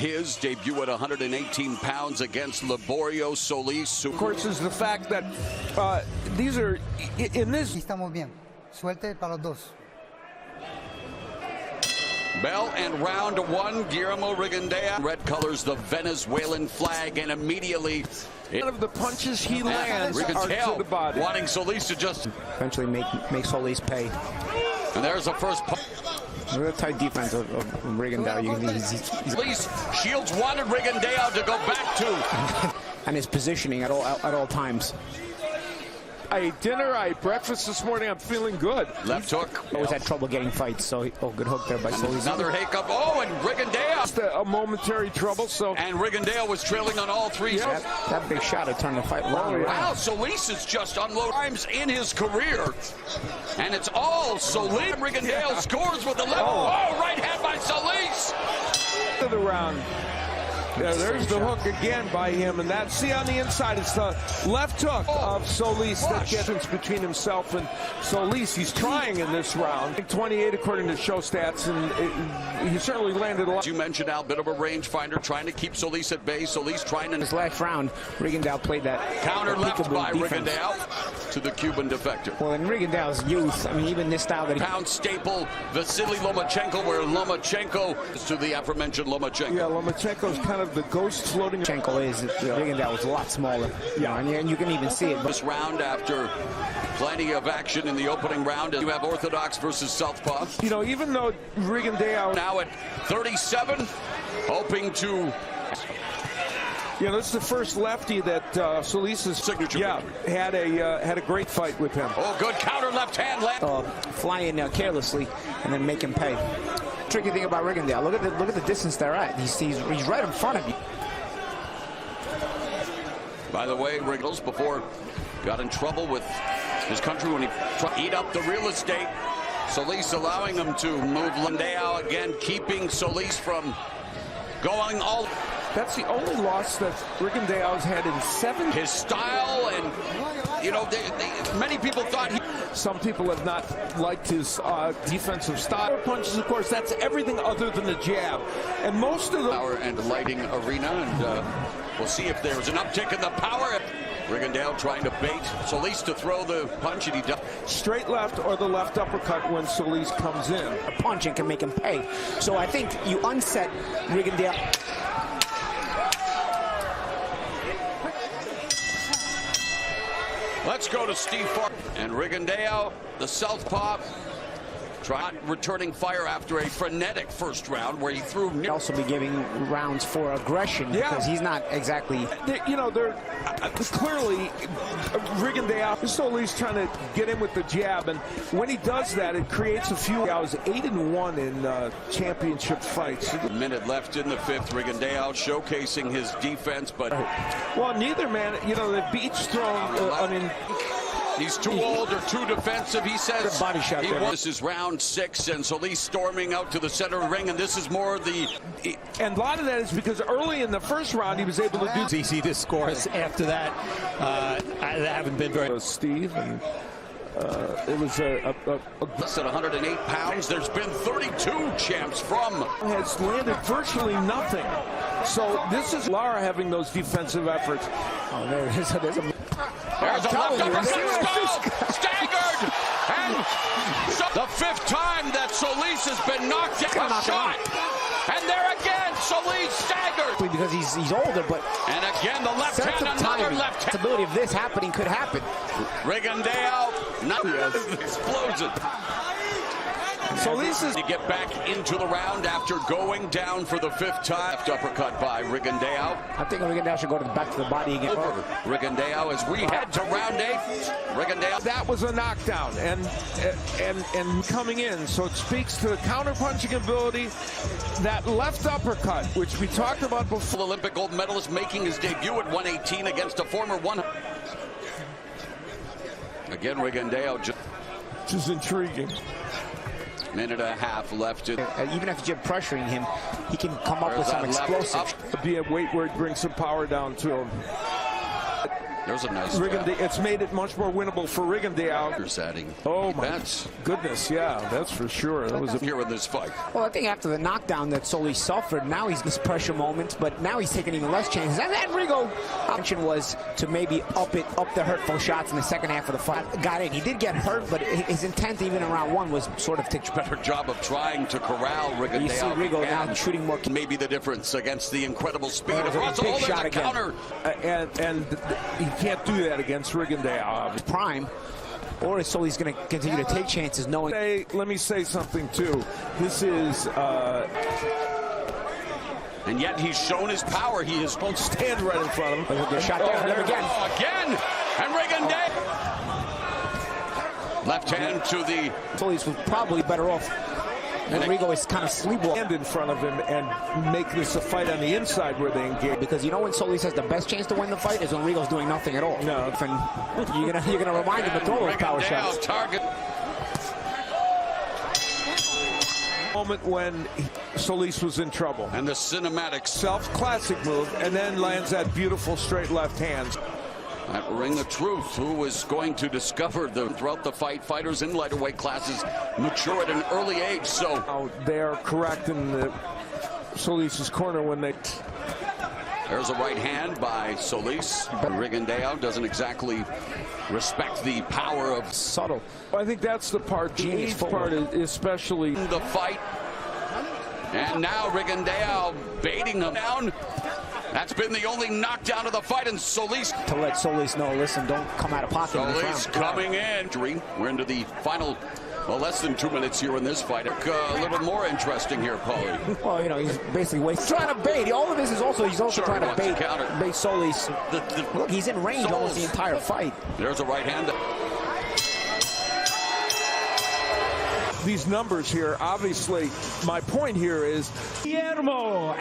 his debut at 118 pounds against Liborio, Solis. Of course, is the fact that these are in this. Estamos bien. Suerte para los dos. Bell and round one, Guillermo Rigondeaux. Red colors the Venezuelan flag, and immediately One of the punches he lands are to the body. wanting Solis to just eventually make Solis pay. And there's the first punch. Real tight defense of Rigondeaux. Solis shields wanted Rigondeaux to go back to. And his positioning at all times. I ate dinner, I ate breakfast this morning. I'm feeling good. Left hook. Always had trouble getting fights, so good hook there by Solis. Another hiccup. Oh, and Rigondeaux. Just a momentary trouble. So And Rigondeaux was trailing on all three. Yeah. That big shot had turned the fight around. Wow, Solis is just unloaded times in his career. And it's all Solis. Rigondeaux scores with the left. Oh, right hand by Solis. to the round. Yeah, there's the hook again by him, and that, see on the inside, it's the left hook of Solis that gets between himself and Solis. He's trying in this round. 28 according to show stats, and he certainly landed a lot. You mentioned Al, bit of a rangefinder, trying to keep Solis at bay. Solis trying to... This last round, Rigondeaux played that counter left by defense. Rigondeaux to the Cuban defector. Well, in Rigondeaux's youth, I mean, even this style that he... Pound staple, Vasily Lomachenko, where Lomachenko is to the aforementioned Lomachenko. Yeah, Lomachenko's kind of the ghost floating. Lomachenko is. Rigondeaux was a lot smaller. Yeah, and you can even see it. This round, after plenty of action in the opening round, you have Orthodox versus Southpaw. You know, even though Rigondeaux now at 37, hoping to... You know, this is the first lefty that Solis' signature. Yeah, had a great fight with him. Oh, good counter left hand. Flying carelessly and then make him pay. Tricky thing about Rigondeaux, look at the distance they're at. He's right in front of you. By the way, Rigondeaux before got in trouble with his country when he tried to eat up the real estate. Solis allowing him to move Rigondeaux again, keeping Solis from going all. That's the only loss that Rigondeaux's had in 7. His style, and you know, many people thought he... Some people have not liked his defensive style. Punches, of course, that's everything other than the jab. And most of the power and lighting arena, and we'll see if there's an uptick in the power. Rigondeaux trying to bait Solis to throw the punch, and he does. Straight left or the left uppercut when Solis comes in. A punch and can make him pay. So I think you unset Rigondeaux. Let's go to Steve Farr. And Rigondeaux, the southpaw, returning fire after a frenetic first round where he threw... He'll also be giving rounds for aggression, because he's not exactly... You know, they're clearly Rigondeaux, Solis trying to get in with the jab, and when he does that, it creates a few. I was 8-1 in championship fights. A minute left in the 5th. Rigondeaux showcasing his defense, but... Well, neither man, you know, they've each thrown, I mean... He's too old or too defensive, he says. Body shot there. This is round 6, and Solis storming out to the center of the ring, and this is more the... And a lot of that is because early in the first round, he was able to do... You see the scores after that. I haven't been very... Steve, and it was at 108 pounds. There's been 32 champs from... Has landed virtually nothing. So this is Lara having those defensive efforts. Oh, there it is. There's a left uppercut, staggered, and the 5th time that Solis has been knocked down. A shot, and there again, Solis staggered. Because he's older, but... And again, the left hand, another left hand. The possibility of this happening could happen. Rigondeaux, not explosion. Solis is to get back into the round after going down for the 5th time. Left uppercut by Rigondeaux. I think Rigondeaux should go back to the body again. Rigondeaux as we head to round 8. Rigondeaux. That was a knockdown and coming in, so it speaks to the counter-punching ability. That left uppercut, which we talked about before. Olympic gold medalist making his debut at 118 against a former 100. Again, Rigondeaux which is intriguing. Minute and a half left. Even if you're pressuring him, he can come up with some explosive. Be a weight where it brings some power down to him. There's a nice Rigondeaux, it's made it much more winnable for Rigondeaux. adding. Oh my That's goodness, yeah, that's for sure. That was here in this fight. Well, I think after the knockdown that Solis suffered, now he's this pressure moment, but now he's taking even less chances. And then Rigo, option was to maybe up the hurtful shots in the second half of the fight. Got in. He did get hurt, but his intent even in round one was sort of to Better job of trying to corral Rigondeaux. You see Rigo now shooting more. Maybe the difference against the incredible speed of a Russell. big Oh, there's shot a again. counter. and you can't do that against Rigondeaux. Prime, or is Solis going to continue to take chances knowing? Hey, let me say something too. This is And yet he's shown his power. He is. don't stand right in front of him. Look at the shot there again. Oh, again. And Rigondeaux. Left hand to the. Solis was probably better off. And Rigo is kind of sleepwalking. Stand in front of him and make this a fight on the inside where they engage. Because you know when Solis has the best chance to win the fight is when Rigo's doing nothing at all. No. And you're gonna remind him to throw those power shots. Target. Moment when Solis was in trouble. And the cinematics. Classic move, and then lands that beautiful straight left hand. That ring of truth. Who is going to discover throughout the fight? Fighters in lighter weight classes mature at an early age. So Now, they're correct in the Solis' corner when they. there's a right hand by Solis. But Rigondeaux doesn't exactly respect the power of Subtle. I think that's the part, the Genius age footwork. part, especially. the fight. And now Rigondeaux baiting him down. That's been the only knockdown of the fight, and Solis. To let Solis know, listen, don't come out of pocket. in this Solis round. coming in. We're into the final, well, less than 2 minutes here in this fight. A little more interesting here, Paulie. Well, you know, he's basically trying to bait. All of this is also, he's also Sure, trying to wants to bait, counter. bait Solis. Look, he's in range Solis. almost the entire fight. There's a right hand. These numbers here, obviously, my point here is Guillermo,